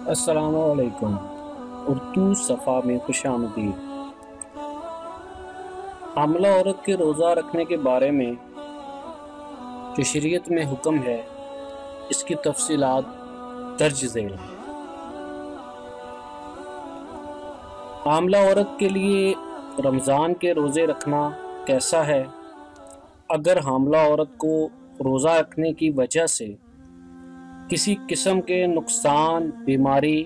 السلام علیکم۔ اردو صفحہ میں خوش آمدید۔ حاملہ عورت کے روزہ رکھنے کے بارے میں جو شریعت میں حکم ہے، اس کی تفصیلات درج ذیل ہیں۔ حاملہ عورت کے لیے رمضان کے روزے رکھنا کیسا ہے؟ اگر حاملہ عورت کو روزہ رکھنے کی وجہ سے کسی قسم کے نقصان، بیماری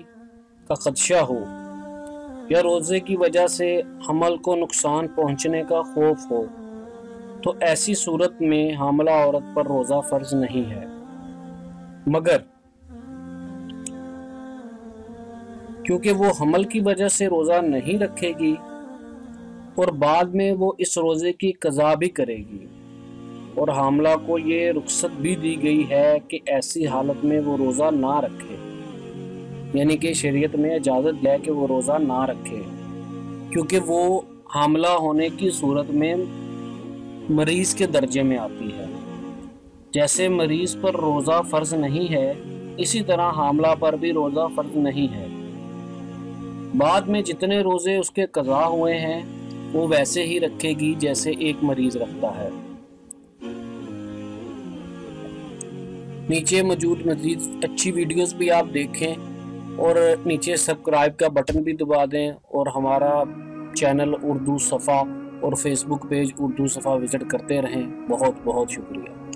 کا خدشہ ہو یا روزے کی وجہ سے حمل کو نقصان پہنچنے کا خوف ہو تو ایسی صورت میں حاملہ عورت پر روزہ فرض نہیں ہے، مگر کیونکہ وہ حمل کی وجہ سے روزہ نہیں رکھے گی اور بعد میں وہ اس روزے کی قضا بھی کرے گی، اور حاملہ کو یہ رخصت بھی دی گئی ہے کہ ایسی حالت میں وہ روزہ نہ رکھے، یعنی کہ شریعت میں اجازت ہے کہ وہ روزہ نہ رکھے، کیونکہ وہ حاملہ ہونے کی صورت میں مریض کے درجے میں آتی ہے۔ جیسے مریض پر روزہ فرض نہیں ہے، اسی طرح حاملہ پر بھی روزہ فرض نہیں ہے۔ بعد میں جتنے روزے اس کے قضا ہوئے ہیں وہ ویسے ہی رکھے گی جیسے ایک مریض رکھتا ہے۔ نیچے موجود مزید اچھی ویڈیوز بھی آپ دیکھیں اور نیچے سبسکرائب کا بٹن بھی دبا دیں، اور ہمارا چینل اردو صفحہ اور فیس بک پیج اردو صفحہ وزٹ کرتے رہیں۔ بہت بہت شکریہ۔